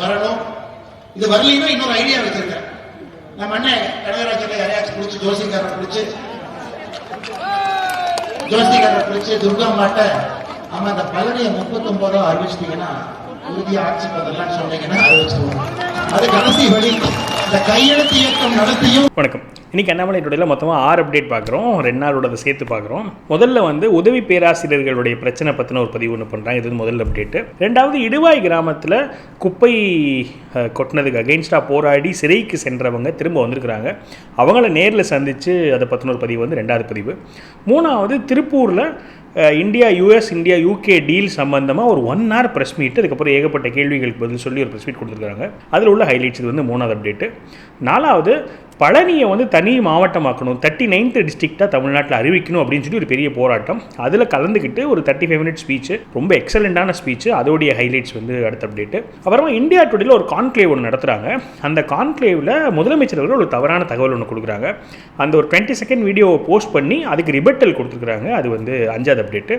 வரணும். இது வரலன்னா இன்னொரு ஐடியா வச்சிருக்கேன். நம்ம அண்ணன் கடகராஜனை யாரையாச்சும் பிடிச்சி ஜோசிக்காரன் பிடிச்சி துர்கா மாட்ட ஆமா அந்த பழனியை 39 அறிவிச்சிட்டீங்கன்னா உறுதியா ஆட்சி பண்ணலாம் சொன்னீங்கன்னா அறிவிச்சுருவோம். அது கடைசி வழி. இந்த கையெழுத்து இயக்கம் நடத்தியும். வணக்கம். இன்றைக்கி அண்ணாமலை டுடேல மொத்தமாக 6 அப்டேட் பார்க்குறோம். 2 நாளோட சேர்த்து பார்க்குறோம். முதல்ல வந்து உதவி பேராசிரியர்களுடைய பிரச்சனை பற்றின ஒரு பதிவு ஒன்று பண்ணுறாங்க. இது முதல் அப்டேட்டு. ரெண்டாவது, இடுவாய் கிராமத்தில் குப்பை கொட்டினதுக்கு அகெயின்ஸ்டாக போராடி சிறைக்கு சென்றவங்க திரும்ப வந்திருக்கிறாங்க. அவங்கள நேரில் சந்தித்து அதை பற்றின ஒரு பதிவு வந்து 2வது பதிவு. 3வது, திருப்பூரில் India US India UK deal சம்பந்தமாக ஒரு 1 hour ப்ரெஸ் மீட், அதுக்கப்புறம் ஏகப்பட்ட கேள்விகளுக்கு பதில் சொல்லி ஒரு ப்ரெஸ் மீட் கொடுத்துருக்காங்க. அதில் உள்ள ஹைலைட்ஸ் இது வந்து 3வது அப்டேட்டு. 4வது, பழனியை வந்து தனி மாவட்டமாக்கணும், 39th டிஸ்ட்ரிக்டாக தமிழ்நாட்டில் அறிவிக்கணும் அப்படின்னு சொல்லி ஒரு பெரிய போராட்டம். அதில் கலந்துக்கிட்டு ஒரு 35 minute ஸ்பீச்சு, ரொம்ப எக்ஸலண்ட்டான ஸ்பீச்சு. அதோடைய ஹைலைட்ஸ் வந்து அடுத்த அப்டேட்டு. அப்புறமா இந்தியா டுடேல ஒரு கான்க்ளேவ் ஒன்று நடத்துகிறாங்க. அந்த கான்க்ளேவில் முதலமைச்சர் அவர்கள் ஒரு தவறான தகவல் ஒன்று கொடுக்குறாங்க. அந்த ஒரு 20 second வீடியோவை போஸ்ட் பண்ணி அதுக்கு ரிபட்டல் கொடுத்துருக்குறாங்க. அது வந்து 5வது அப்டேட்டு.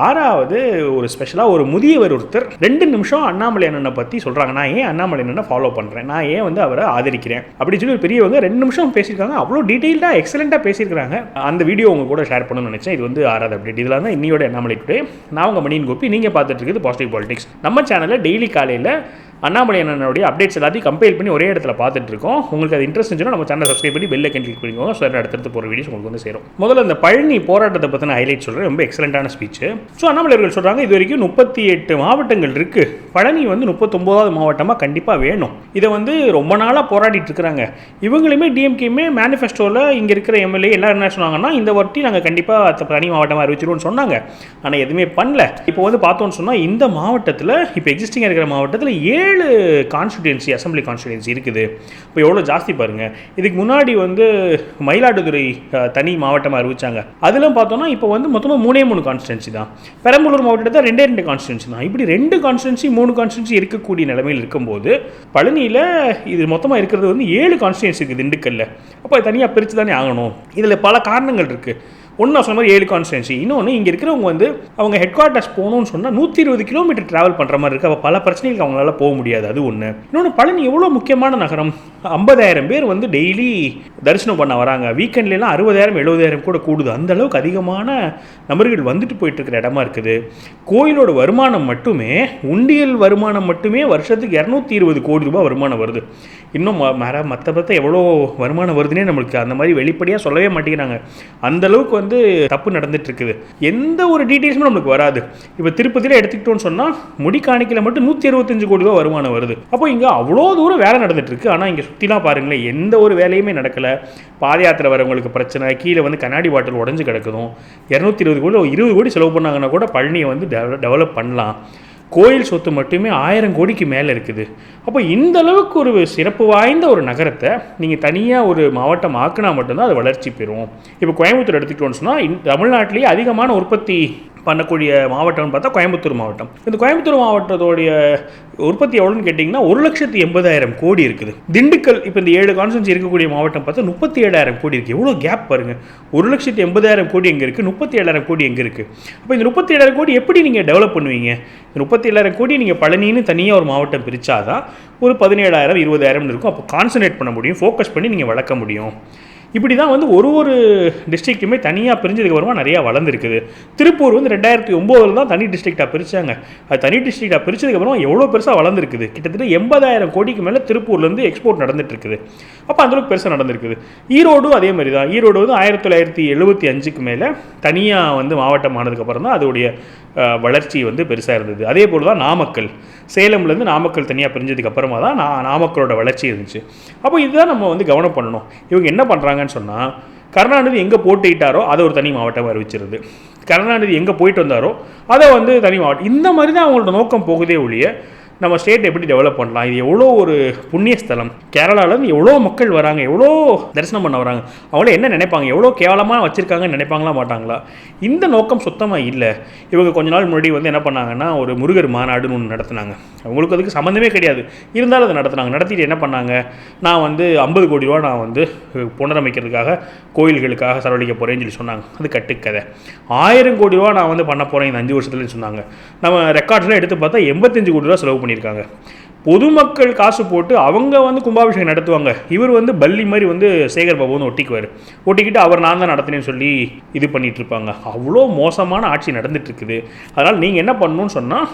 6வது, ஒரு ஸ்பெஷலாக ஒரு முதியவர் ஒருத்தர் 2 நிமிஷம் அண்ணாமலை அண்ணனை பற்றி சொல்கிறாங்க. நான் ஏன் அண்ணாமலை அண்ணனை ஃபாலோ பண்ணுறேன், நான் ஏன் வந்து அவரை ஆதரிக்கிறேன் அப்படின்னு சொல்லி ஒரு பெரியவங்க 2 நிமிஷம் பேசியிருக்காங்க. அவ்வளோ டீட்டெயில்டாக எக்ஸலண்ட்டாக பேசியிருக்காங்க. அந்த வீடியோ உங்க கூட ஷேர் பண்ணணும்னு நினச்சேன். இது வந்து 6வது அப்டேட். இதில் தான் இன்னையோட அண்ணாமலை டுடே. நான் உங்கள் மணியன் கோபி. நீங்கள் பார்த்துட்டு இருக்குது பாசிட்டிவ் பாலிடிக்ஸ். நம்ம சேனலில் டெய்லி காலையில் அண்ணாமலை அண்ணனுடைய அப்டேட்ஸ் எல்லாத்தையும் கம்பேர் பண்ணி ஒரே இடத்துல பார்த்துட்டு இருக்கோம். உங்களுக்கு அது இன்ட்ரெஸ்ட் இருந்துச்சுன்னா நம்ம சேனல் சப்ஸ்கிரைப் பண்ணி பெல் ஐக்கன் கிளிக் பண்ணிக்கோங்க. ஸோ அடுத்தடுத்து போகிற வீடியோஸ் உங்களுக்கு வந்து சேரும். முதல்ல இந்த பழனி போராட்டத்தை பற்றின ஹைலைட் சொல்கிறேன். ரொம்ப எக்ஸலண்ட்டான ஸ்பீச். ஸோ அண்ணாமலை அவர்கள் சொல்கிறாங்க, இது வரைக்கும் 38 மாவட்டங்கள் இருக்குது. பழனி வந்து 39வது மாவட்டமாக கண்டிப்பாக வேணும். இதை வந்து ரொம்ப நாளாக போராடிட்டு இருக்கிறாங்க. இவங்களுமே டிஎம்கேமே மேனிஃபெஸ்டோவில் இங்கே இருக்கிற எம்எல்ஏ எல்லாரும் என்ன சொன்னாங்கன்னா, இந்த வாட்டி நாங்கள் கண்டிப்பாக தனி மாவட்டமாக அறிவிச்சிருவோம்னு சொன்னாங்க. ஆனால் எதுவுமே பண்ணல. இப்போ வந்து பார்த்தோன்னு சொன்னால் இந்த மாவட்டத்தில் இப்போ எக்ஸிஸ்டிங்காக இருக்கிற மாவட்டத்தில் 7 கான்ஸ்டிடியூன்சி அசம்பிளி கான்ஸ்டிடியூன்சி இருக்குது. இப்போ எவ்வளோ ஜாஸ்தி பாருங்கள். இதுக்கு முன்னாடி வந்து மயிலாடுதுறை தனி மாவட்டமாக அறிவிச்சாங்க. அதெல்லாம் பார்த்தோன்னா இப்போ வந்து மொத்தமாக 3 கான்ஸ்டிடுவன்சி தான். பெரம்பலூர் மாவட்டத்தில் 2 கான்ஸ்டிடுவன்சி தான். இப்படி 2 கான்ஸ்டிடுவன்சி 3 கான்ஸ்டிடுவன்சி இருக்கக்கூடிய நிலைமையில் இருக்கும்போது பழனியில் இது மொத்தமாக இருக்கிறது வந்து 7 கான்ஸ்டிடுவன்சி இருக்குது திண்டுக்கல்ல. அப்போ தனியாக பிரித்து தானே ஆகணும். இதில் பல காரணங்கள் இருக்குது. ஒன்று நான் சொன்ன மாதிரி 7 கான்ஸ்டிடுவன்சி. இன்னொன்று, இங்கே இருக்கிறவங்க வந்து அவங்க ஹெட் குவார்ட்டர்ஸ் போகணும்னு சொன்னால் 120 கிலோமீட்டர் ட்ராவல் பண்ணுற மாதிரி இருக்குது. அப்போ பல பிரச்சனைகளுக்கு அவங்களால போக முடியாது. அது ஒன்று. இன்னொன்று, பழனி எவ்வளோ முக்கியமான நகரம். 50,000 பேர் வந்து டெய்லி தரிசனம் பண்ண வராங்க. வீக்கெண்ட்லாம் 60,000 70,000 கூட கூடுது. அந்த அளவுக்கு அதிகமான நபர்கள் வந்துட்டு போயிட்டு இருக்கிற இடமா இருக்குது. கோயிலோட வருமானம் மட்டுமே, உண்டியல் வருமானம் மட்டுமே வருஷத்துக்கு 220 கோடி ரூபாய் வருமானம் வருது. இன்னும் மற்ற எவ்வளோ வருமானம் வருதுன்னே நம்மளுக்கு அந்த மாதிரி வெளிப்படையாக சொல்லவே மாட்டேங்கிறாங்க. அந்த அளவுக்கு வந்து தப்பு நடந்துட்டு இருக்குது. எந்த ஒரு டீட்டெயில்ஸுமே நம்மளுக்கு வராது. இப்போ திருப்பதியில் எடுத்துக்கிட்டோன்னு சொன்னால் முடிக்காணிக்கையில் மட்டும் 165 கோடி ரூபாய் வருமானம் வருது. அப்போ இங்கே அவ்வளோ தூரம் வேலை நடந்துட்டு இருக்கு. ஆனால் இங்கே சுற்றிலாம் பாருங்களேன், எந்த ஒரு வேலையுமே நடக்கலை. பாத யாத்திரை வரவங்களுக்கு பிரச்சனை, கீழே வந்து கண்ணாடி பாட்டில் உடஞ்சி கிடக்குதும். 220 கோடி 20 கோடி செலவு பண்ணாங்கன்னா கூட பழனியை வந்து டெவலப் பண்ணலாம். கோயில் சொத்து மட்டுமே 1000 கோடிக்கு மேலே இருக்குது. அப்போ இந்த அளவுக்கு ஒரு சிறப்பு வாய்ந்த ஒரு நகரத்தை நீங்கள் தனியாக ஒரு மாவட்டம் ஆக்கினா மட்டும்தான் அது வளர்ச்சி பெறும். இப்போ கோயம்புத்தூர் எடுத்துக்கிட்டோன்னு சொன்னால் தமிழ்நாட்டிலேயே அதிகமான உற்பத்தி பண்ணக்கூடிய மாவட்டம்னு பார்த்தா கோயம்புத்தூர் மாவட்டம். இந்த கோயம்புத்தூர் மாவட்டத்தோடைய உற்பத்தி எவ்வளோன்னு கேட்டிங்கன்னா 1,80,000 கோடி இருக்குது. திண்டுக்கல் இப்போ இந்த 7 கான்ஸ்டிடுவன்சி இருக்கக்கூடிய மாவட்டம் பார்த்தா 37,000 கோடி இருக்குது. எவ்வளோ கேப் பாருங்கள். 1,80,000 கோடி எங்கே இருக்குது, 37,000 கோடி எங்கே இருக்குது. அப்போ இந்த 37,000 கோடி எப்படி நீங்கள் டெவலப் பண்ணுவீங்க? இந்த 37,000 கோடி நீங்கள் பழனின்னு தனியாக ஒரு மாவட்டம் பிரித்தாதான் ஒரு 17,000 20,000 இருக்கும். அப்போ கான்சன்ட்ரேட் பண்ண முடியும், ஃபோக்கஸ் பண்ணி நீங்கள் வளர்க்க முடியும். இப்படி தான் வந்து ஒரு டிஸ்ட்ரிக்ட்டுமே தனியாக பிரிஞ்சதுக்கப்புறமா நிறையா வளர்ந்துருக்குது. திருப்பூர் வந்து 2009 தான் தனி டிஸ்ட்ரிக்டாக பிரித்தாங்க. அது தனி டிஸ்ட்ரிக்டாக பிரித்ததுக்கப்புறமா எவ்வளோ பெருசாக வளர்ந்துருக்குது. கிட்டத்தட்ட 80,000 கோடிக்கு மேலே திருப்பூர்லேருந்து எக்ஸ்போர்ட் நடந்துட்டு இருக்குது. அப்போ அந்தளவுக்கு பெருசாக நடந்திருக்குது. ஈரோடும் அதே மாதிரி தான். ஈரோடு வந்து 1975க்கு மேலே தனியாக வந்து மாவட்டம் ஆனதுக்கப்புறம் தான் அதோடைய வளர்ச்சி வந்து பெருசாக இருந்தது. அதே போல் தான் நாமக்கல், சேலம்லேருந்து நாமக்கல் தனியாக பிரிஞ்சதுக்கு அப்புறமா தான் நாமக்கலோட வளர்ச்சி இருந்துச்சு. அப்போ இதுதான் நம்ம வந்து கவனம் பண்ணணும். இவங்க என்ன பண்ணுறாங்கன்னு சொன்னால், கருணாநிதி எங்கே போட்டிட்டாரோ அதை ஒரு தனி மாவட்டம் அறிவிச்சிருது. கருணாநிதி எங்கே போயிட்டு வந்தாரோ அதை வந்து தனி மாவட்டம். இந்த மாதிரி தான் அவங்களோட நோக்கம் போகுதே ஒழிய நம்ம ஸ்டேட் எப்படி டெவலப் பண்ணலாம். இது எவ்வளோ ஒரு புண்ணிய ஸ்தலம். கேரளாவிலேருந்து எவ்வளோ மக்கள் வராங்க, எவ்வளோ தரிசனம் பண்ண வராங்க. அவங்கள என்ன நினைப்பாங்க, எவ்வளோ கேவலமாக வச்சுருக்காங்கன்னு நினைப்பாங்களா மாட்டாங்களா? இந்த நோக்கம் சுத்தமாக இல்லை. இவங்க கொஞ்ச நாள் முன்னாடி வந்து என்ன பண்ணாங்கன்னா, ஒரு முருகர் மாநாடுன்னு ஒன்று நடத்தினாங்க. அவங்களுக்கு அதுக்கு சம்மந்தமே கிடையாது, இருந்தாலும் அதை நடத்தினாங்க. நடத்திட்டு என்ன பண்ணாங்க, நான் வந்து 50 கோடி ரூபா நான் வந்து புனரமைக்கிறதுக்காக கோயில்களுக்காக செலவழிக்க போகிறேன்னு சொல்லி சொன்னாங்க. அது கட்டுக்கதை. 1000 கோடி ரூபா நான் வந்து பண்ண போகிறேன் இந்த 5 வருஷத்துலன்னு சொன்னாங்க. நம்ம ரெக்கார்ட்ஸ்லாம் எடுத்து பார்த்தா 85 கோடி ரூபா செலவு பண்ணியிருக்காங்க. பொதுமக்கள் காசு போட்டு அவங்க வந்து கும்பாபிஷேகம் நடத்துவாங்க. இவர் வந்து பள்ளி மாதிரி வந்து சேகர் பாபு வந்து ஒட்டிக்கிட்டு அவர் நான் தான் நடத்தினேன்னு சொல்லி இது பண்ணிட்டு இருப்பாங்க. அவ்வளோ மோசமான ஆட்சி நடந்துட்டு இருக்குது. அதனால் நீங்கள் என்ன பண்ணணும்னு சொன்னால்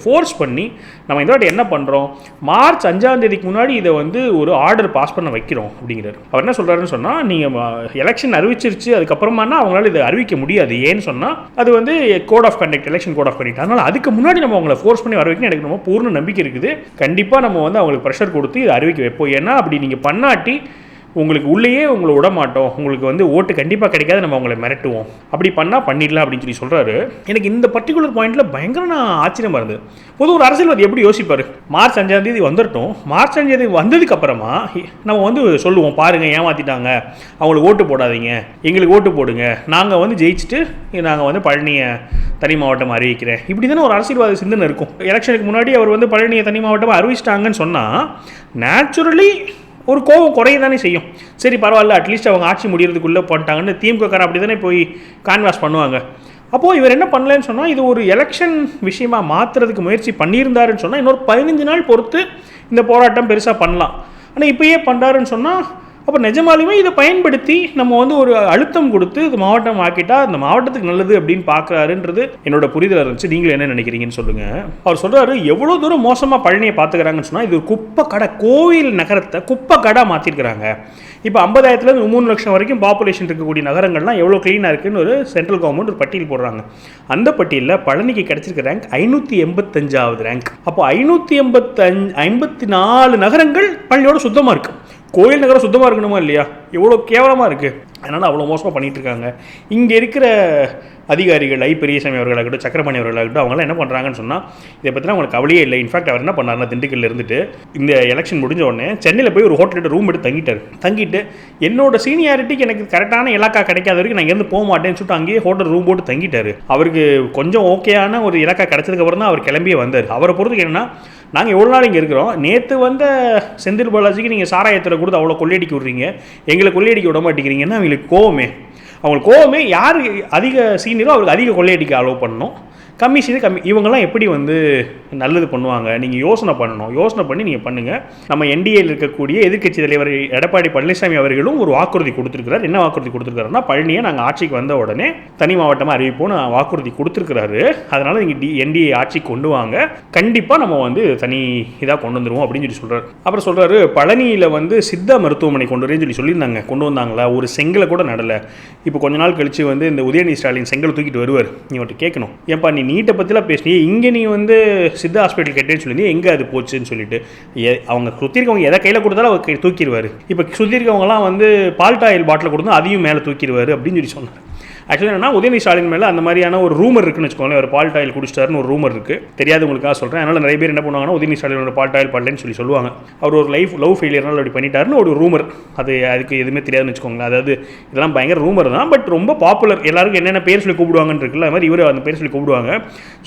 ஃபோர்ஸ் பண்ணி நம்ம இந்த வாட்டி என்ன பண்ணுறோம், மார்ச் 5ஆம் தேதிக்கு முன்னாடி இதை வந்து ஒரு ஆர்டர் பாஸ் பண்ண வைக்கிறோம் அப்படிங்கிறார். அவர் என்ன சொல்கிறாருன்னு சொன்னால், நீங்கள் எலெக்ஷன் அறிவிச்சிருச்சு அதுக்கப்புறமானா அவங்களால இதை அறிவிக்க முடியாது. ஏன்னு சொன்னால் அது வந்து code of conduct, election code of conduct. அதனால் அதுக்கு முன்னாடி நம்ம அவங்களை ஃபோர்ஸ் பண்ணி வர வைக்கணும். எனக்கு ரொம்ப பூர்ண நம்பிக்கை இருக்குது. கண்டிப்பாக நம்ம வந்து அவங்களுக்கு ப்ரெஷர் கொடுத்து இதை அறிவிக்க வைப்போம். ஏன்னா அப்படி நீங்கள் பண்ணாட்டி உங்களுக்கு உள்ளேயே உங்களை விட மாட்டோம், உங்களுக்கு வந்து ஓட்டு கண்டிப்பாக கிடைக்காது, நம்ம அவங்களை மிரட்டுவோம், அப்படி பண்ணால் பண்ணிடலாம் அப்படின்னு சொல்லி சொல்கிறாரு. எனக்கு இந்த பர்டிகுலர் பாயிண்டில் பயங்கர நான் ஆச்சரியமாக இருந்தது. பொது ஒரு அரசியல்வாதி எப்படி யோசிப்பார், மார்ச் 5ஆம் தேதி வந்துட்டோம், மார்ச் 5ஆம் தேதி வந்ததுக்கு அப்புறமா நம்ம வந்து சொல்லுவோம், பாருங்கள் ஏமாற்றிட்டாங்க, அவங்களுக்கு ஓட்டு போடாதீங்க, எங்களுக்கு ஓட்டு போடுங்க, நாங்கள் வந்து ஜெயிச்சுட்டு நாங்கள் வந்து பழனியை தனி மாவட்டம் அறிவிக்கிறேன். இப்படி தானே ஒரு அரசியல்வாத சிந்தனை இருக்கும். எலெக்ஷனுக்கு முன்னாடி அவர் வந்து பழனியை தனி மாவட்டமாக அறிவிச்சிட்டாங்கன்னு சொன்னால் நேச்சுரலி ஒரு கோவம் குறைய தானே செய்யும். சரி பரவாயில்ல, அட்லீஸ்ட் அவங்க ஆட்சி முடிகிறதுக்குள்ளே போட்டாங்கன்னு திமுகக்காரன் அப்படி தானே போய் கான்வாஸ் பண்ணுவாங்க. அப்போது இவர் என்ன பண்ணலன்னு சொன்னால், இது ஒரு எலெக்ஷன் விஷயமா மாற்றுறதுக்கு முயற்சி பண்ணியிருந்தாருன்னு சொன்னால் இன்னொரு 15 நாள் பொறுத்து இந்த போராட்டம் பெருசாக பண்ணலாம். ஆனால் இப்போயே பண்ணுறாருன்னு சொன்னால் அப்போ நிஜமாலுமே இதை பயன்படுத்தி நம்ம வந்து ஒரு அழுத்தம் கொடுத்து இது மாவட்டம் ஆக்கிட்டா அந்த மாவட்டத்துக்கு நல்லது அப்படின்னு பார்க்குறாருன்றது என்னோட புரிதல் இருந்துச்சு. நீங்களும் என்ன நினைக்கிறீங்கன்னு சொல்லுங்கள். அவர் சொல்கிறாரு, எவ்வளோ தூரம் மோசமாக பழனியை பார்த்துக்கிறாங்கன்னு சொன்னால், இது ஒரு குப்பை கடை, கோவில் நகரத்தை குப்பை கடை மாற்றிருக்கிறாங்க. இப்போ 50,000 3 லட்சம் வரைக்கும் பாப்புலேஷன் இருக்கக்கூடிய நகரங்கள்லாம் எவ்வளோ க்ளீனாக இருக்குன்னு ஒரு சென்ட்ரல் கவர்மெண்ட் ஒரு பட்டியல் போடுறாங்க. அந்த பட்டியலில் பழனிக்கு கிடைச்சிருக்க ரேங்க் 585வது ரேங்க். அப்போ 554 நகரங்கள் பள்ளியோட சுத்தமாக இருக்குது. கோயில் நகரம் சுத்தமாக இருக்கணுமா இல்லையா? எவ்வளோ கேவலமாக இருக்குது. அதனால் அவ்வளோ மோசமாக பண்ணிகிட்டு இருக்காங்க. இங்கே இருக்கிற அதிகாரிகள் பெரியசாமி அவர்களாகட்டும், சக்கரபாணி அவர்களாகட்டும், அவங்களாம் என்ன பண்ணுறாங்கன்னு சொன்னால் இதை பற்றினா அவங்களுக்கு கவலையே இல்லை. இன்ஃபேக்ட் அவர் என்ன பண்ணாருன்னா, திண்டுக்கல்ல இருந்துட்டு இந்த எலெக்ஷன் முடிஞ்ச உடனே சென்னையில் போய் ஒரு ஹோட்டலில் ரூம் எடுத்து தங்கிட்டு என்னோட சீனியாரிட்டிக்கு எனக்கு கரெக்டான இலாக்கா கிடைக்காத வரைக்கும் நான் இங்கேருந்து போக மாட்டேன்னு சொல்லிட்டு அங்கேயே ஹோட்டல் ரூம் போட்டு தங்கிட்டார். அவருக்கு கொஞ்சம் ஓகேயான ஒரு இலாக்கா கிடைச்சதுக்கப்புறம் தான் அவர் கிளம்பியே வந்தார். அவரை பொறுத்துக்கு என்னென்னா, நாங்கள் எவ்வளோ நாள் இங்கே இருக்கிறோம், நேற்று வந்த செந்தில் பாலாஜிக்கு நீங்கள் சாராயத்தில் கொடுத்து அவ்வளோ கொள்ளையடிக்க விட்றீங்க, எங்களை கொள்ளையடிக்க விட மாட்டேங்கிறீங்கன்னா அவங்களுக்கு கோவமே. அவங்களுக்கு கோவமே யார் அதிக சீனியரோ அவருக்கு அதிக கொள்ளையடிக்க அலோவ் பண்ணணும். கம்மி சீனியர் கம்மி. இவங்கெல்லாம் எப்படி வந்து நல்லது பண்ணுவாங்க? நீங்கள் யோசனை பண்ணணும். யோசனை பண்ணி நீங்கள் பண்ணுங்கள். நம்ம என்டிஏயில் இருக்கக்கூடிய எதிர்க்கட்சி தலைவர் எடப்பாடி பழனிசாமி அவர்களும் ஒரு வாக்குறுதி கொடுத்துருக்கிறார். என்ன வாக்குறுதி கொடுத்துருக்காருன்னா, பழனியை நாங்கள் ஆட்சிக்கு வந்த உடனே தனி மாவட்டமாக அறிவிப்போம்னு வாக்குறுதி கொடுத்துருக்கிறாரு. அதனால் நீங்கள் என்டிஏ ஆட்சிக்கு கொண்டு வாங்க, கண்டிப்பாக நம்ம வந்து தனி இதாக கொண்டு வந்துடுவோம் அப்படின்னு சொல்லி சொல்கிறார். அப்புறம் சொல்கிறாரு, பழனியில் வந்து சித்தா மருத்துவமனை கொண்டு வரேன்னு சொல்லியிருந்தாங்க, கொண்டு வந்தாங்களா? ஒரு செங்கலை கூட நடலை. இப்போ கொஞ்ச நாள் கழிச்சு வந்து இந்த உதயநிதி ஸ்டாலின் செங்கலை தூக்கிட்டு வருவார். நீ அவர்கிட்ட கேட்கணும், ஏன்பா நீ நீட்டை பற்றிலாம் பேசினியே, இங்கே நீ வந்து சித்தா ஹாஸ்பிட்டல் கேட்டேன்னு சொல்லி எங்கே அது போச்சுன்னு சொல்லிட்டு அவங்க சுற்றிருக்கவங்க எதை கையில் கொடுத்தாலும் அவர் தூக்கிடுவார். இப்போ சுற்றிருக்கவங்களாம் வந்து பால்டாயில் பாட்டில் கொடுத்தா அதையும் மேலே தூக்கிடுவார் அப்படின்னு சொல்லி சொன்னார். ஆக்சுவலி என்னன்னா, உதயநிதி ஸ்டாலின் மேலே அந்த மாதிரியான ஒரு ரூமர் இருக்குன்னு வச்சுக்கோங்களேன். ஒரு பால்டாயில் குடிச்சிட்டாருன்னு ஒரு ரூமர் இருக்குது. தெரியாதவங்களுக்காக சொல்கிறேன். அதனால் நிறைய பேர் என்ன பண்ணுவாங்கன்னா, உதயநிதி ஸ்டாலினோட பால்டாயில் பண்ணலன்னு சொல்லி சொல்லுவாங்க. அவர் ஒரு லவ் ஃபெயிலியர்னால அப்படி பண்ணிட்டாருன்னு ஒரு ரூமர். அதுக்கு எதுவுமே தெரியாதுன்னு வச்சுக்கோங்களேன். அதாவது இதெல்லாம் பயங்கர ரூமர் தான், பட் ரொம்ப பாப்புலர். எல்லாருக்கும் என்னென்ன பேர் சொல்லி கூப்பிடுவாங்கன்னு இருக்குல்ல, அது மாதிரி இவர் அந்த பேர் சொல்லி கூப்பிடுவாங்க.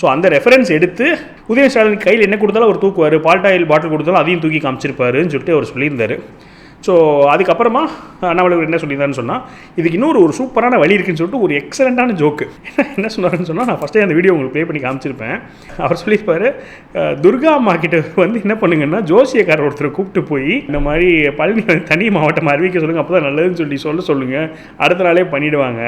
ஸோ அந்த ரெஃபரன்ஸ் எடுத்து உதயநிதி ஸ்டாலின் கையில் என்ன கொடுத்தாலும் அவர் தூக்குவார், பால்டாயில் பாட்டில் கொடுத்தாலும் அதையும் தூக்கி காமிச்சிருப்பாருன்னு சொல்லிட்டு அவர் சொல்லியிருந்தார். ஸோ அதுக்கப்புறமா அண்ணாமலை என்ன சொல்லியிருந்தாருன்னு சொன்னால், இதுக்கு இன்னொரு ஒரு சூப்பரான வழி இருக்குன்னு சொல்லிட்டு ஒரு எக்ஸலண்ட்டான ஜோக்கு என்ன சொன்னாருன்னு சொன்னால், நான் ஃபஸ்ட்டே அந்த வீடியோ உங்களுக்கு ப்ளே பண்ணி காமிச்சிருப்பேன். அவர் சொல்லியிருப்பார், துர்கா அம்மா கிட்ட வந்து என்ன பண்ணுங்கன்னா, ஜோசியக்காரர் ஒருத்தரை கூப்பிட்டு போய் இந்த மாதிரி பழனி தனி மாவட்டம் அறிவிக்க சொல்லுங்கள், அப்போ தான் நல்லதுன்னு சொல்லுங்கள், அடுத்த நாளே பண்ணிவிடுவாங்க.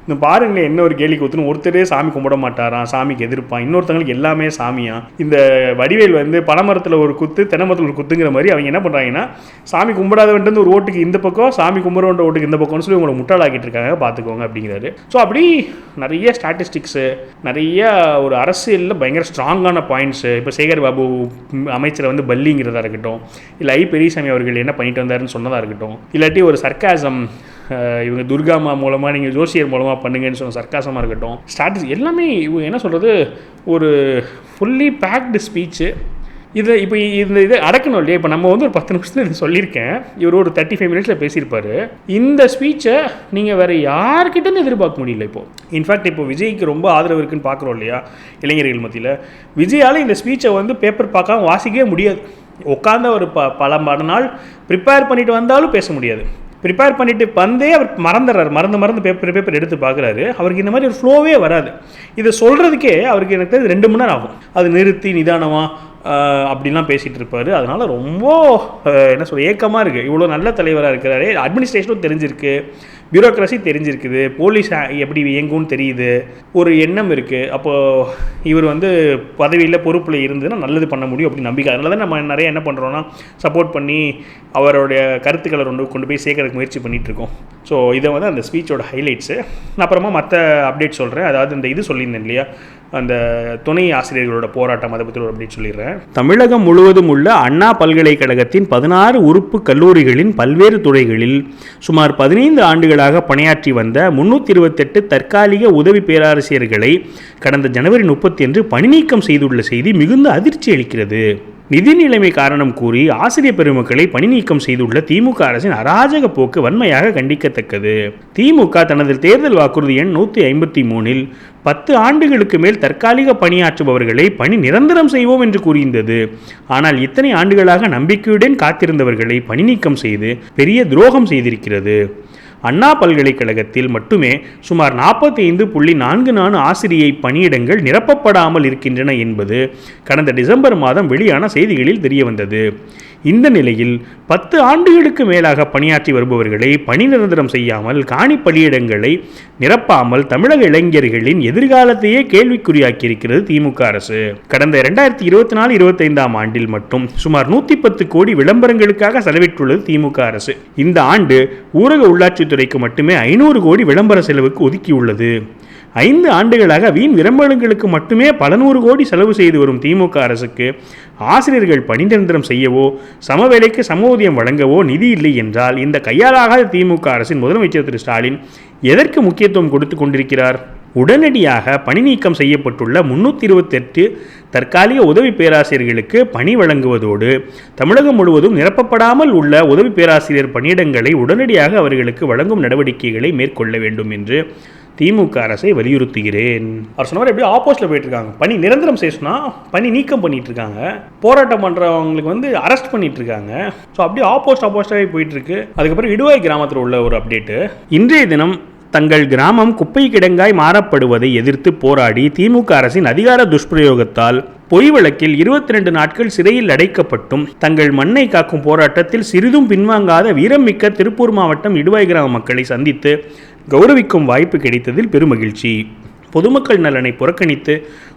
இந்த பாருங்களேன், என்ன ஒரு கேலி கூத்துன்னு, ஒருத்தரே சாமி கும்பிட மாட்டாராம், சாமிக்கு எதிர்ப்பான், இன்னொருத்தவங்களுக்கு எல்லாமே சாமியா. இந்த வடிவேல் வந்து பனைமரத்தில் ஒரு குத்து தென்னமரத்தில் ஒரு குத்துங்கிற மாதிரி அவங்க என்ன பண்ணுறாங்கன்னா, சாமி கும்பிடாத வந்து ஒரு ஓட்டுக்கு இந்த பக்கம், சாமி கும்பிட்ற ஓட்டுக்கு இந்த பக்கம்னு சொல்லி உங்களை முட்டாளாக்கிட்டு இருக்காங்க, பார்த்துக்கோங்க அப்படிங்கிறாரு. ஸோ அப்படி நிறைய ஸ்டாட்டிஸ்டிக்ஸு, நிறைய ஒரு அரசியலில் பயங்கர ஸ்ட்ராங்கான பாயிண்ட்ஸு. இப்போ சேகர் பாபு அமைச்சரை வந்து பல்லிங்கிறதா இருக்கட்டும், இல்லை பெரியசாமி அவர்கள் என்ன பண்ணிட்டு வந்தாருன்னு சொன்னதாக இருக்கட்டும், இல்லாட்டி ஒரு சர்க்காசம், இவங்க துர்காமா மூலமாக நீங்கள் ஜோசியர் மூலமாக பண்ணுங்கன்னு சொன்ன சர்க்காசமாக இருக்கட்டும், ஸ்டாட்டிஸ் எல்லாமே இவங்க என்ன சொல்கிறது, ஒரு ஃபுல்லி பேக்டு ஸ்பீச்சு. இப்போ இதை அடக்கணும் இல்லையா? இப்போ நம்ம வந்து ஒரு 10 நிமிஷத்தில் இது சொல்லியிருக்கேன், இவர் ஒரு 35 மினிட்ஸில் பேசியிருப்பார். இந்த ஸ்பீச்சை நீங்கள் வேறு யார்கிட்டேருந்து எதிர்பார்க்க முடியல. இப்போது இன்ஃபேக்ட் இப்போ விஜய்க்கு ரொம்ப ஆதரவு இருக்குன்னு பார்க்குறோம் இல்லையா இளைஞர்கள் மத்தியில். விஜயால் இந்த ஸ்பீச்சை வந்து பேப்பர் பார்க்காம வாசிக்கவே முடியாது. உட்காந்த ஒரு பல நாள் ப்ரிப்பேர் பண்ணிட்டு வந்தாலும் பேச முடியாது. ப்ரிப்பேர் பண்ணிட்டு வந்தே அவர் மறந்துடுறாரு, மறந்து பேப்பர் எடுத்து பார்க்குறாரு. அவருக்கு இந்த மாதிரி ஒரு ஃப்ளோவே வராது. இதை சொல்கிறதுக்கே அவருக்கு எனக்கு 2 மணி நேரம் ஆகும். அது நிறுத்தி நிதானமாக அப்படிலாம் பேசிகிட்டு இருப்பார். அதனால் ரொம்ப என்ன சொல்ல ஏக்கமாக இருக்குது. இவ்வளோ நல்ல தலைவராக இருக்கிறாரு, அட்மினிஸ்ட்ரேஷனும் தெரிஞ்சிருக்கு, பியூரோக்ரஸி தெரிஞ்சிருக்குது, போலீஸ் எப்படி இயங்கும்னு தெரியுது, ஒரு எண்ணம் இருக்குது. அப்போது இவர் வந்து பதவியில் பொறுப்பில் இருந்ததுன்னா நல்லது பண்ண முடியும் அப்படின்னு நம்பிக்கை. அதனால தான் நம்ம நிறைய என்ன பண்ணுறோன்னா சப்போர்ட் பண்ணி அவருடைய கருத்துக்களை கொண்டு போய் சேர்க்கறதுக்கு முயற்சி பண்ணிகிட்ருக்கோம். ஸோ இதை வந்து அந்த ஸ்பீச்சோட ஹைலைட்ஸு. அப்புறமா மற்ற அப்டேட் சொல்கிறேன். அதாவது இந்த இது சொல்லியிருந்தேன் இல்லையா, அந்த துணை ஆசிரியர்களோட போராட்டம், அதை பற்றி ஒரு அப்டேட் சொல்லிடுறேன். தமிழகம் முழுவதும் உள்ள அண்ணா பல்கலைக்கழகத்தின் 16 உறுப்பு கல்லூரிகளின் பல்வேறு துறைகளில் சுமார் 15 ஆண்டுகளாக பணியாற்றி வந்த 328 தற்காலிக உதவி பேராசிரியர்களை கடந்த ஜனவரி 30 பணி நீக்கம் செய்துள்ள செய்தி மிகுந்த அதிர்ச்சி அளிக்கிறது. நிதி நிலைமை காரணம் கூறி ஆசிரியர் பெருமக்களை பணி நீக்கம் செய்துள்ள திமுக அரசின் அராஜக போக்கு வன்மையாக கண்டிக்கத்தக்கது. திமுக தனது தேர்தல் வாக்குறுதி எண் 153 10 ஆண்டுகளுக்கு மேல் தற்காலிக பணியாற்றுபவர்களை பணி நிரந்தரம் செய்வோம் என்று கூறியிருந்தது. ஆனால் இத்தனை ஆண்டுகளாக நம்பிக்கையுடன் காத்திருந்தவர்களை பணி நீக்கம் செய்து பெரிய துரோகம் செய்திருக்கிறது. அண்ணா பல்கலைக்கழகத்தில் மட்டுமே சுமார் 45.44 ஆசிரியை பணியிடங்கள் நிரப்பப்படாமல் இருக்கின்றன என்பது கடந்த டிசம்பர் மாதம் வெளியான செய்திகளில் தெரியவந்தது. இந்த நிலையில் 10 ஆண்டுகளுக்கு மேலாக பணியாற்றி வருபவர்களை பணி நிரந்தரம் செய்யாமல் காணி பணியிடங்களை நிரப்பாமல் தமிழக இளைஞர்களின் எதிர்காலத்தையே கேள்விக்குறியாக்கியிருக்கிறது திமுக அரசு. கடந்த 2024-25 ஆண்டில் மட்டும் சுமார் 110 கோடி விளம்பரங்களுக்காக செலவிட்டுள்ளது திமுக அரசு. இந்த ஆண்டு ஊரக உள்ளாட்சித்துறைக்கு மட்டுமே 500 கோடி விளம்பர செலவுக்கு ஒதுக்கியுள்ளது. 5 ஆண்டுகளாக வீண் விளம்பரங்களுக்கு மட்டுமே பல 100 கோடி செலவு செய்து வரும் திமுக அரசுக்கு ஆசிரியர்கள் பணி நிரந்தரம் செய்யவோ சமவேளைக்கு சமூதியம் வழங்கவோ நிதி இல்லை என்றால் இந்த கையாலாகாத திமுக அரசின் முதலமைச்சர் திரு ஸ்டாலின் எதற்கு முக்கியத்துவம் கொடுத்து கொண்டிருக்கிறார்? உடனடியாக பணி நீக்கம் செய்யப்பட்டுள்ள 328 தற்காலிக உதவி பேராசிரியர்களுக்கு பணி வழங்குவதோடு தமிழகம் முழுவதும் நிரப்பப்படாமல் உள்ள உதவி பேராசிரியர் பணியிடங்களை உடனடியாக அவர்களுக்கு வழங்கும் நடவடிக்கைகளை மேற்கொள்ள வேண்டும் என்று திமுக அரசை வலியுறுத்துகிறேன். அவர் சொன்ன மாதிரி எப்படி ஆப்போசிட்டில் போயிட்டு இருக்காங்க. பணி நிரந்தரம் செய்யணும்னா பணி நீக்கம் பண்ணிட்டு இருக்காங்க, போராட்டம் பண்ணுறவங்களுக்கு வந்து அரெஸ்ட் பண்ணிட்டு இருக்காங்க. ஸோ அப்படியே ஆப்போசிட்டாகவே போயிட்டு இருக்கு. அதுக்கப்புறம் இடுவாய் கிராமத்தில் உள்ள ஒரு அப்டேட்டு. இன்றைய தினம் தங்கள் கிராமம் குப்பை கிடங்காய் மாறப்படுவதை எதிர்த்து போராடி திமுக அரசின் அதிகார துஷ்பிரயோகத்தால் பொய் வழக்கில் 22 நாட்கள் சிறையில் அடைக்கப்பட்டும் தங்கள் மண்ணை காக்கும் போராட்டத்தில் சிறிதும் பின்வாங்காத வீரமிக்க திருப்பூர் மாவட்டம் இடுவாய் கிராம மக்களை சந்தித்து கௌரவிக்கும் வாய்ப்பு கிடைத்ததில் பெருமகிழ்ச்சி. பொதுமக்கள் நலனை புறக்கணித்து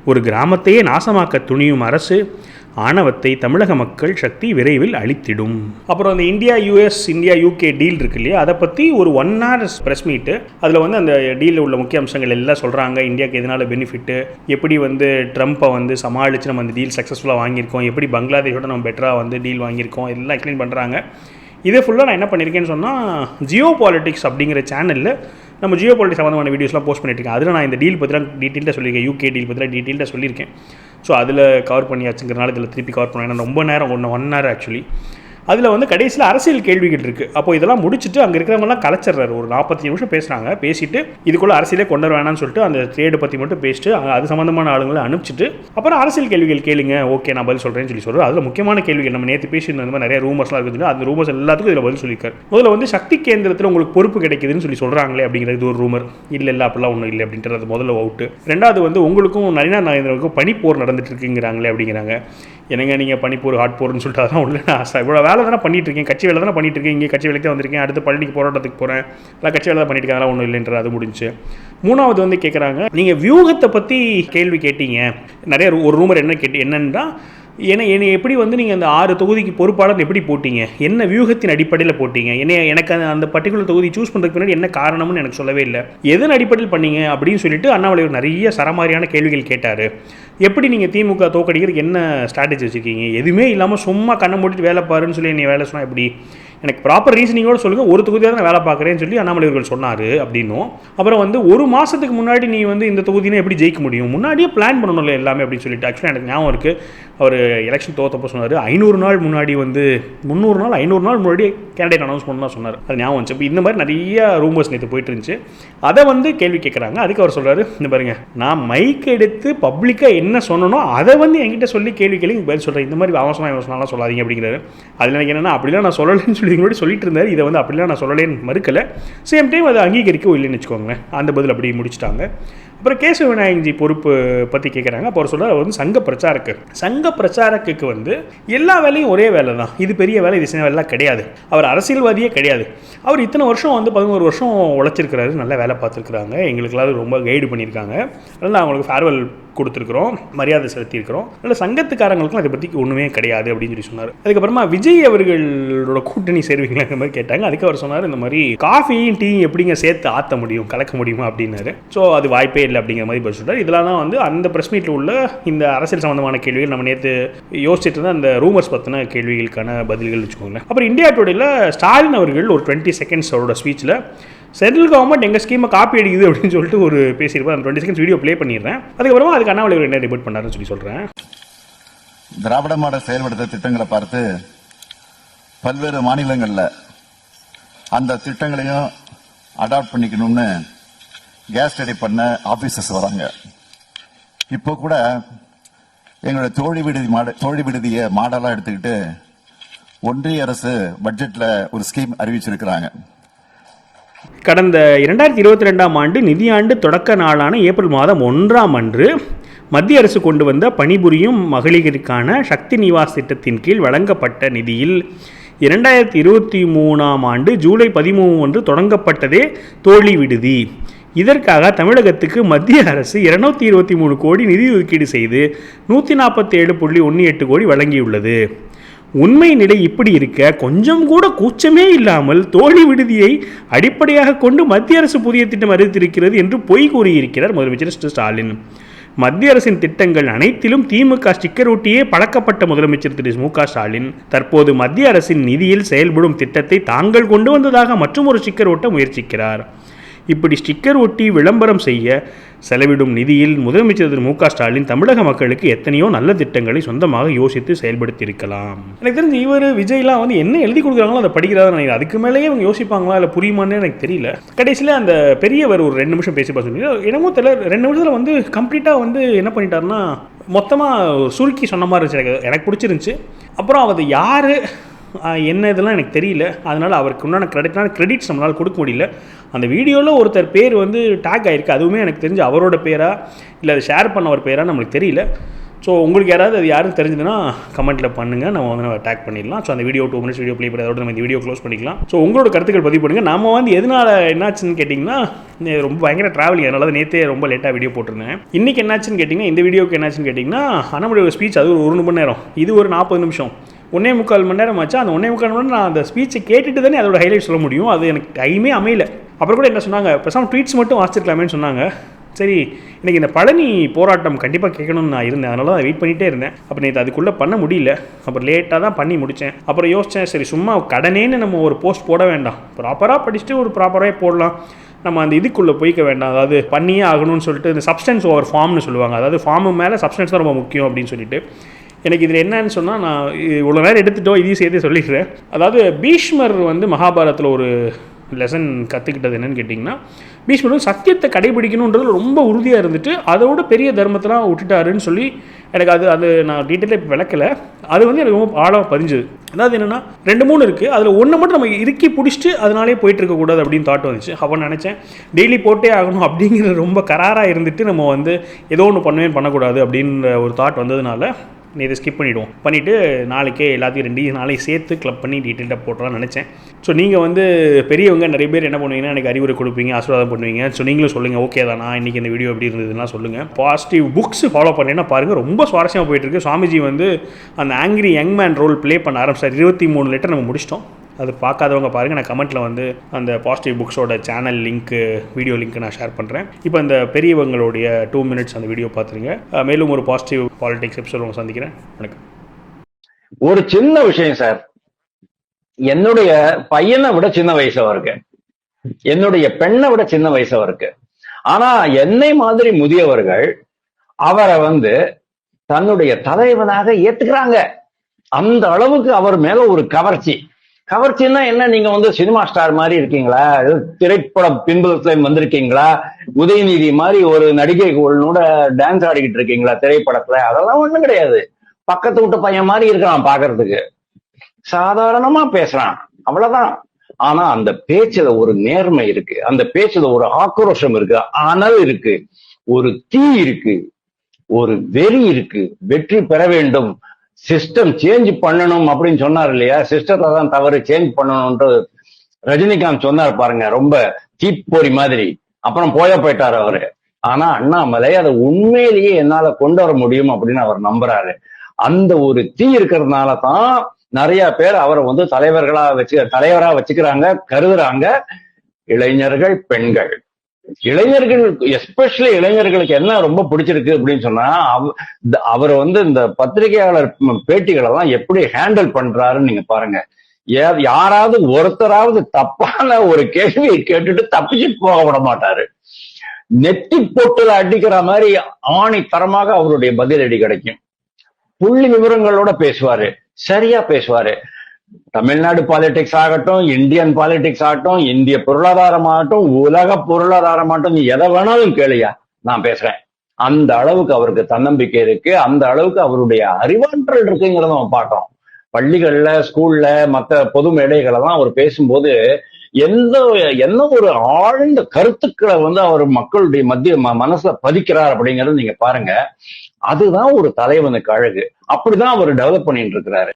ஒரு கிராமத்தையே நாசமாக்க துணியும் அரசு ஆணவத்தை தமிழக மக்கள் சக்தி விரைவில் அளித்திடும். அப்புறம் அந்த India US India UK deal இருக்கு இல்லையா, அதை பற்றி ஒரு 1 hour ப்ரெஸ் மீட்டு. அதில் வந்து அந்த டீலில் உள்ள முக்கிய அம்சங்கள் எல்லாம் சொல்கிறாங்க. இந்தியாவுக்கு எதனால் பெனிஃபிட்டு, எப்படி வந்து ட்ரம்ப்பை வந்து சமாளித்து நம்ம அந்த டீல் சக்ஸஸ்ஃபுல்லாக வாங்கியிருக்கோம், எப்படி பங்களாதேஷோட நம்ம பெட்டராக வந்து டீல் வாங்கியிருக்கோம், எல்லாம் எக்ஸ்பிளைன் பண்ணுறாங்க. இதே ஃபுல்லாக நான் என்ன பண்ணியிருக்கேன்னு சொன்னால் ஜியோ பாலிட்டிக்ஸ் அப்படிங்கிற சேனலில் நம்ம ஜியோ பாலிட்டிக்ஸ் சம்மந்தமான வீடியோஸ்லாம் போஸ்ட் பண்ணிட்டுருக்கேன். அதில் நான் இந்த டீல் பற்றிலாம் டீட்டெயில்டாக சொல்லியிருக்கேன், யூகே டீல் பற்றிலாம் டீட்டெயில்டாக சொல்லியிருக்கேன். ஸோ அதில் கவர் பண்ணியாச்சுங்கிறனால இதில் திருப்பி கவர் பண்ணுவேன். ஏன்னா ரொம்ப நேரம் 1 hour ஆக்சுவலி. அதில் வந்து கடைசியில் அரசியல் கேள்விகள் இருக்குது. அப்போ இதெல்லாம் முடிச்சுட்டு அங்கே இருக்கிறவங்கலாம் கலைச்சிட்றாரு. ஒரு 45 நிமிஷம் பேசுகிறாங்க. பேசிட்டு இதுக்குள்ளே அரசியலே கொண்டு வர வேணாம்னு சொல்லிட்டு அந்த ட்ரேடு பற்றி மட்டும் பேசிட்டு அது சம்மந்தமான ஆளுங்களை அனுப்பிச்சிட்டு அப்புறம் அரசியல் கேள்விகள் கேளுங்க, ஓகே நான் பதில் சொல்கிறேன்னு சொல்லி சொல்கிறோம். அதில் முக்கியமான கேள்விகள் நம்ம நேற்று பேசியிருந்த மாதிரி நிறைய ரூமர்ஸ்லாம் இருக்குது. அந்த ரூமர்ஸ் எல்லாத்துக்கும் இதில் பதில் சொல்லியிருக்காரு. முதல்ல வந்து சக்தி கேந்திரத்தில் உங்களுக்கு பொறுப்பு கிடைக்குதுன்னு சொல்லி சொல்கிறாங்களே அப்படிங்கிறது ஒரு ரூமர். இல்லை அப்படிலாம் ஒன்றும் இல்லை அப்படின்றது முதல்ல அவுட்டு. ரெண்டாவது வந்து உங்களுக்கும் நரினா நாகேந்திரனுக்கும் பனிப்போர் நடந்துட்டு இருக்குங்கிறாங்களே அப்படிங்கிறாங்க. என்னங்க நீங்கள் பனிப்போர் ஹாட் போர்னு சொல்லிட்டு அதெல்லாம் உள்ள நான் இவ்வளோ வேலை தானே பண்ணிட்டு இருக்கேன், கட்சி வேலை தானே பண்ணிட்டு இருக்கேன், இங்கே கட்சி வேலைக்கு தான் வந்திருக்கேன், அடுத்து பழனிக்கு போராட்டத்துக்கு போகிறேன், எல்லாம் கட்சி வேலை தான் பண்ணிட்டு இருக்கேன், அதெல்லாம் ஒன்றும் இல்லைன்ற அது முடிஞ்சு. மூணாவது வந்து கேட்குறாங்க, நீங்கள் வியூகத்தை பற்றி கேள்வி கேட்டீங்க. நிறைய ஒரு ரூமர் என்னன்னா என்னை எப்படி வந்து நீங்கள் அந்த 6 தொகுதிக்கு பொறுப்பாளர் எப்படி போட்டீங்க, என்ன வியூகத்தின் அடிப்படையில் போட்டீங்க, எனக்கு அந்த பர்டிகுலர் தொகுதி சூஸ் பண்ணுறதுக்கு முன்னாடி என்ன காரணம்னு எனக்கு சொல்லவே இல்லை, எதன் அடிப்படையில் பண்ணீங்க அப்படின்னு சொல்லிட்டு அண்ணாமலை நிறைய சரமாரியான கேள்விகள் கேட்டார். எப்படி நீங்கள் திமுக தோக்கடிக்கிறதுக்கு என்ன ஸ்ட்ராட்டஜி வச்சுருக்கீங்க, எதுவுமே இல்லாமல் சும்மா கண்ணை மூடிட்டு வேலை பாருன்னு சொல்லி என்னை வேலை சொன்னால் எப்படி, எனக்கு ப்ராப்பர் ரீசனிங்கோடு சொல்லுங்கள், ஒரு தொகுதியாக தான் வேலை பார்க்குறேன்னு சொல்லி அண்ணாமலை அவர்கள் சொன்னார் அப்படின்னும். அப்புறம் வந்து 1 மாதத்துக்கு முன்னாடி நீ வந்து இந்த தொகுதினா எப்படி ஜெயிக்க முடியும், முன்னாடியே பிளான் பண்ணணும்ல எல்லாமே அப்படின்னு சொல்லிட்டு. ஆக்சுவலாக எனக்கு ஞாபகம் இருக்குது, அவர் எலெக்ஷன் தோற்றப்போ சொன்னார் 500 நாள் முன்னாடி வந்து 300 நாள் 500 நாள் முன்னாடி கேண்டிடேட் அனௌன்ஸ் பண்ணலாம் சொன்னார். அது ஞாபகம் வந்துச்சு. இப்போ இந்த மாதிரி நிறைய ரூமர்ஸ் நேற்று போயிட்டு இருந்துச்சு. அதை வந்து கேள்வி கேட்குறாங்க. அதுக்கு அவர் சொல்கிறாரு, இந்த பாருங்க நான் மைக் எடுத்து பப்ளிக்காக என்ன சொன்னனோ அதை வந்து என்கிட்ட சொல்லி கேள்வி பதில் சொல்கிறேன், இந்த மாதிரி அவசரமாக சொல்லாதீங்க அப்படிங்கிறாரு. அதில் எனக்கு என்னென்னா அப்படிலாம் நான் சொல்லலைன்னு சொல்லி முன்னாடி சொல்லிட்டு இருந்தார். இதை வந்து அப்படிலாம் நான் சொல்லலேன்னு மறுக்கலை. சேம் டைம் அதை அங்கீகரிக்க இல்லைன்னு வச்சுக்கோங்களேன். அந்த பதில் அப்படி முடிச்சுட்டாங்க. அப்புறம் கேசவ விநாயகஜி பொறுப்பு பற்றி கேட்குறாங்க. அப்போ அவர் சொல்கிறார், அவர் வந்து சங்க பிரச்சாரக்குக்கு வந்து எல்லா வேலையும் ஒரே வேலை தான், இது பெரிய வேலை, இது சின்ன வேலைலாம் கிடையாது. அவர் அரசியல்வாதியே கிடையாது. அவர் இத்தனை வருஷம் வந்து 11 வருஷம் உழைச்சிருக்கிறாரு, நல்ல வேலை பார்த்துருக்குறாங்க, எங்களுக்கெல்லாம் ரொம்ப கைடு பண்ணியிருக்காங்க, அதனால் அவங்களுக்கு ஃபேர்வெல் கொடுத்துருக்குறோம், மரியாதை செலுத்தியிருக்கிறோம், அதனால் சங்கத்துக்காரங்களுக்கும் அதை பற்றி ஒன்றுமே கிடையாது அப்படின்னு சொல்லி சொன்னார். அதுக்கப்புறமா விஜய் அவர்களோட கூட்டணி சேருவீங்களா இந்த மாதிரி கேட்டாங்க. அதுக்கு அவர் சொன்னார், இந்த மாதிரி காஃபியும் டீ எப்படிங்க சேர்த்து ஆற்ற முடியும், கலக்க முடியுமா அப்படின்னாரு. ஸோ அது வாய்ப்பே இல்லை அப்படிங்கிற மாதிரி பதில் சொல்கிறார். இதெல்லாம் தான் வந்து அந்த ப்ரெஸ் மீட்டில் உள்ள இந்த அரசியல் சம்பந்தமான கேள்விகள். நம்ம நேற்று யோசிச்சுட்டு இருந்தால் அந்த ரூமர்ஸ் பற்றின கேள்விகளுக்கான பதில்கள் வச்சுக்கோங்களேன். அப்புறம் இந்தியா டுடேல ஸ்டாலின் அவர்கள் ஒரு 20 செகண்ட்ஸ் அவரோட ஸ்பீச்சில் சென்ட்ரல் கவர்மெண்ட் எங்கள் ஸ்கீமை காப்பி அடிக்குது அப்படின்னு சொல்லிட்டு ஒரு பேசியிருப்போம். அந்த 20 செகண்ட்ஸ் வீடியோ ப்ளே பண்ணிடுறேன். அதுக்கப்புறமா அதுக்கு அண்ணாமலை என்ன டிபேட் பண்ணாருன்னு சொல்லி சொல்கிறேன். திராவிட மாடல் செயல்படுத்த திட்டங்களை பார்த்து பல்வேறு மாநிலங்களில் அந்த திட்டங்களையும் அடாப்ட் பண்ணிக்கணும்னு கேஸ் ஸ்டடி பண்ண ஆபீசர்ஸ் வராங்க. இப்போ கூட எங்களுடைய தோழி விடுதியை மாடலாக எடுத்துக்கிட்டு ஒன்றிய அரசு பட்ஜெட்ல ஒரு ஸ்கீம் அறிவிச்சிருக்கிறாங்க. கடந்த 2022ஆம் ஆண்டு நிதியாண்டு தொடக்க நாளான ஏப்ரல் மாதம் 1ஆம் அன்று மத்திய அரசு கொண்டு வந்த பணிபுரியும் மகளிருக்கான சக்தி நிவாஸ் திட்டத்தின் கீழ் வழங்கப்பட்ட நிதியில் 2023ஆம் ஆண்டு ஜூலை 13 அன்று தொடங்கப்பட்டதே தோழி விடுதி. இதற்காக தமிழகத்துக்கு மத்திய அரசு 223 கோடி நிதி ஒதுக்கீடு செய்து 147.18 கோடி வழங்கியுள்ளது. உண்மை நிலை இப்படி இருக்க கொஞ்சம் கூட கூச்சமே இல்லாமல் தோழி விடுதியை அடிப்படையாக கொண்டு மத்திய அரசு புதிய திட்டம் அறிவித்திருக்கிறது என்று பொய் கூறியிருக்கிறார் முதலமைச்சர் ஸ்டாலின். மத்திய அரசின் திட்டங்கள் அனைத்திலும் திமுக ஸ்டிக்கர் ஒட்டியே பழக்கப்பட்ட முதலமைச்சர் திரு மு.க. ஸ்டாலின் தற்போது மத்திய அரசின் நிதியில் செயல்படும் திட்டத்தை தாங்கள் கொண்டு வந்ததாக மற்றும் ஒரு ஸ்டிக்கர் ஒட்ட முயற்சிக்கிறார். இப்படி ஸ்டிக்கர் ஒட்டி விளம்பரம் செய்ய செலவிடும் நிதியில் முதலமைச்சர் திரு மு.க. ஸ்டாலின் தமிழக மக்களுக்கு எத்தனையோ நல்ல திட்டங்களை சொந்தமாக யோசித்து செயல்படுத்தியிருக்கலாம். எனக்கு தெரிஞ்சு இவர் விஜய்லாம் வந்து என்ன எழுதி கொடுக்குறாங்களோ அதை படிக்கிறாரு நினைக்கிறேன். அதுக்கு மேலேயே அவங்க யோசிப்பாங்களா இல்லை புரியுமான்னு எனக்கு தெரியல. கடைசியில் அந்த பெரியவர் ஒரு 2 நிமிஷம் பேசி பார்த்து என்னமோ தெரியல, 2 நிமிஷத்தில் வந்து கம்ப்ளீட்டாக வந்து என்ன பண்ணிட்டாருன்னா மொத்தமாக சுருக்கி சொன்ன மாதிரி இருந்துச்சு. எனக்கு பிடிச்சிருந்துச்சு. அப்புறம் அது யார் என்ன இதெல்லாம் எனக்கு தெரியல. அதனால் அவருக்கு உண்டான கிரெடிட்ஸ் நம்மளால் கொடுக்க முடியல. அந்த வீடியோவில் ஒருத்தர் பேர் வந்து டேக் ஆகிருக்கு, அதுவுமே எனக்கு தெரிஞ்சு அவரோட பேரா இல்லை அதை ஷேர் பண்ண ஒரு பேரா நம்மளுக்கு தெரியல. ஸோ உங்களுக்கு யாராவது அது யாரும் தெரிஞ்சதுன்னா கமெண்ட்டில் பண்ணுங்கள், நம்ம வந்து நம்ம டேக் பண்ணிடலாம். ஸோ அந்த வீடியோ 2 மினிட்ஸ் வீடியோ ப்ளே பண்ணி அதோட நம்ம இந்த வீடியோ க்ளோஸ் பண்ணிக்கலாம். ஸோ உங்களோட கருத்துக்கள் பதிவு பண்ணுங்கள். நம்ம வந்து எதனால் என்னாச்சுன்னு கேட்டிங்கன்னா ரொம்ப பயங்கர ட்ராவலிங், அதனால தான் நேற்றே ரொம்ப லேட்டாக வீடியோ போட்டிருந்தேன். இன்றைக்கி என்னாச்சுன்னு கேட்டிங்கன்னா இந்த வீடியோக்கு என்னாச்சுன்னு கேட்டிங்கன்னா அண்ணாமலையோட ஸ்பீச் அது ஒரு 1 மணி நேரம், இது ஒரு 40 நிமிஷம், 1.25 மணி நேரம் ஆச்சு. அந்த 1.25 மணி நேரம் நான் அந்த ஸ்பீச்சை கேட்டுட்டு தானே அதோட ஹைலைட் சொல்ல முடியும். அது எனக்கு டைமே அமையல. அப்புறம் கூட என்ன சொன்னாங்க, பேசாமல் ட்வீட்ஸ் மட்டும் வாசிச்சிருக்கலாமேன்னு சொன்னாங்க. சரி, இன்றைக்கி இந்த பழனி போராட்டம் கண்டிப்பாக கேட்கணும்னு நான் இருந்தேன், அதனால தான் வெயிட் பண்ணிகிட்டே இருந்தேன். அப்புறம் நேற்று அதுக்குள்ளே பண்ண முடியல, அப்புறம் லேட்டாக தான் பண்ணி முடித்தேன். அப்புறம் யோசித்தேன், சரி சும்மா கடனேன்னு நம்ம ஒரு போஸ்ட் போட வேண்டாம், ப்ராப்பராக படிச்சுட்டு ஒரு ப்ராப்பராக போடலாம், நம்ம அந்த இதுக்குள்ளே போய்க்க வேண்டாம், அதாவது பண்ணியே ஆகணும்னு சொல்லிட்டு இந்த சப்ஸ்டன்ஸ் ஓவர் ஃபார்ம்னு சொல்லுவாங்க, அதாவது ஃபார்மு மேலே சப்ஸ்டன்ஸ் தான் ரொம்ப முக்கியம் அப்படின்னு சொல்லிட்டு. எனக்கு இதில் என்னன்னு சொன்னால், நான் இவ்வளோ நேரம் எடுத்துகிட்டோம் இதையும் சேர்த்து சொல்லிடுறேன். அதாவது பீஷ்மர் வந்து மகாபாரத்தில் ஒரு லெசன் கற்றுக்கிட்டது என்னென்னு கேட்டிங்கன்னா, பீஷ்மர் வந்து சத்தியத்தை கடைபிடிக்கணுன்றது ரொம்ப உறுதியாக இருந்துட்டு அதோட பெரிய தர்மத்தெல்லாம் விட்டுட்டாருன்னு சொல்லி எனக்கு அது நான் டீட்டெயிலாக இப்போ விளக்கலை. அது வந்து எனக்கு ரொம்ப ஆழமாக பதிஞ்சுது. அதாவது என்னென்னா 2-3 இருக்குது, அதில் ஒன்று மட்டும் நம்ம இறுக்கி பிடிச்சிட்டு அதனாலே போயிட்டு இருக்கக்கூடாது அப்படின்னு தாட் வந்துச்சு. அப்போ நினச்சேன் டெய்லி போட்டே ஆகணும் அப்படிங்கிற ரொம்ப கராராக இருந்துட்டு நம்ம வந்து ஏதோ ஒன்று பண்ணக்கூடாது அப்படின்ற ஒரு தாட் வந்ததுனால இதை ஸ்கிப் பண்ணிவிட்டு நாளைக்கே எல்லாத்தையும் 2 நாளைக்கு சேர்த்து கிளப் பண்ணி டீட்டெயிலாக போட்டலாம்னு நினச்சேன். ஸோ நீங்கள் வந்து பெரியவங்க நிறைய பேர் என்ன பண்ணுவீங்கன்னா எனக்கு அறிவுரை கொடுப்பீங்க, ஆசீர்வாதம் பண்ணுவீங்க. ஸோ நீங்களும் சொல்லுங்கள், ஓகே தானா இன்றைக்கி இந்த வீடியோ எப்படி இருந்ததுன்னா சொல்லுங்கள். பாசிட்டிவ் புக்ஸ் ஃபாலோ பண்ணேன்னா பாருங்கள், ரொம்ப சுவாரஸ்யமாக போயிட்டுருக்கு. சுவாமிஜி வந்து அந்த angry young man role play பண்ண ஆரம்பிச்சார். 23 லெட்டர் நம்ம முடிச்சிட்டோம். அது பார்க்காதவங்க பாருங்கள், நான் கமெண்ட்டில் வந்து அந்த பாசிட்டிவ் புக்ஸோட சேனல் லிங்க்கு வீடியோ லிங்க்கு நான் ஷேர் பண்ணுறேன். இப்போ அந்த பெரியவங்களுடைய 2 மினிட்ஸ் அந்த வீடியோ பார்த்துருங்க. மேலும் ஒரு பாசிட்டிவ் பாலிடிக்ஸ் எபிசோட் சந்திக்கிறேன். வணக்கம். ஒரு சின்ன விஷயம் சார், என்னுடைய பையனை விட சின்ன வயசு அவருக்கு, என்னுடைய பெண்ணை விட சின்ன வயசு அவருக்கு. ஆனா என்னை மாதிரி முதியவர்கள் அவரை வந்து தன்னுடைய தலைவனாக ஏத்துக்கிறாங்க. அந்த அளவுக்கு அவர் மேல ஒரு கவர்ச்சின்னா என்ன, நீங்க வந்து சினிமா ஸ்டார் மாதிரி இருக்கீங்களா, திரைப்பட பின்புலத்துல வந்திருக்கீங்களா, உதயநிதி மாதிரி ஒரு நடிகை கூட டான்ஸ் ஆடிக்கிட்டு இருக்கீங்களா திரைப்படத்துல, அதெல்லாம் ஒண்ணும் கிடையாது. பக்கத்து வீட்டு பையன் மாதிரி இருக்கிறான் பாக்குறதுக்கு, சாதாரணமா பேசுறான், அவ்வளவுதான். ஆனா அந்த பேச்சுல ஒரு நேர்மை இருக்கு, அந்த பேச்சுல ஒரு ஆக்ரோஷம் இருக்கு, அனல் இருக்கு, ஒரு தீ இருக்கு, ஒரு வெறி இருக்கு, வெற்றி பெற வேண்டும், சிஸ்டம் சேஞ்ச் பண்ணணும் அப்படின்னு சொன்னார் இல்லையா, சிஸ்டத்தை தான் தவறு, சேஞ்ச் பண்ணணும்ன்ற ரஜினிகாந்த் சொன்னார் பாருங்க, ரொம்ப தீப்பொறி மாதிரி. அப்புறம் போயிட்டாரு அவரு. ஆனா அண்ணாமலை அதை உண்மையிலேயே என்னால கொண்டு வர முடியும் அப்படின்னு அவர் நம்புறாரு. அந்த ஒரு தீ இருக்கிறதுனால தான் நிறைய பேர் அவரை வந்து தலைவரா வச்சுக்கிறாங்க, கருதுறாங்க. இளைஞர்கள், பெண்கள், இளைஞர்கள், எஸ்பெஷலி இளைஞர்களுக்கு என்ன ரொம்ப பிடிச்சிருக்கு அப்படின்னு சொன்னா, அவர் வந்து இந்த பத்திரிகையாளர் பேட்டிகளை எல்லாம் எப்படி ஹேண்டில் பண்றாருன்னு நீங்க பாருங்க. யாராவது ஒருத்தராவது தப்பான ஒரு கேள்வியை கேட்டுட்டு தப்பிச்சுட்டு போக விட மாட்டாரு. நெத்தி போட்டுல அடிக்கிற மாதிரி ஆணித்தரமாக அவருடைய பதிலடி கிடைக்கும். புள்ளி விவரங்களோட பேசுவாரு, சரியா பேசுவாரு. தமிழ்நாடு பாலிடிக்ஸ் ஆகட்டும், இந்தியன் பாலிடிக்ஸ் ஆகட்டும், இந்திய பொருளாதாரமாகட்டும், உலக பொருளாதாரமாகட்டும், நீ எதை வேணாலும் கேளியா, நான் பேசுறேன். அந்த அளவுக்கு அவருக்கு தன்னம்பிக்கை இருக்கு, அந்த அளவுக்கு அவருடைய அறிவாற்றல் இருக்குங்கிறத நம்ம பார்க்கிறோம். பள்ளிகள்ல, ஸ்கூல்ல, மற்ற பொது மேடைகளெல்லாம் அவர் பேசும்போது என்ன ஒரு ஆழ்ந்த கருத்துக்களை வந்து அவர் மக்களுடைய மனசுல பதிக்கிறார் அப்படிங்கறது நீங்க பாருங்க. அதுதான் ஒரு தலைவனுக்கு அழகு. அப்படிதான் அவர் டெவலப் பண்ணிட்டு இருக்கிறாரு.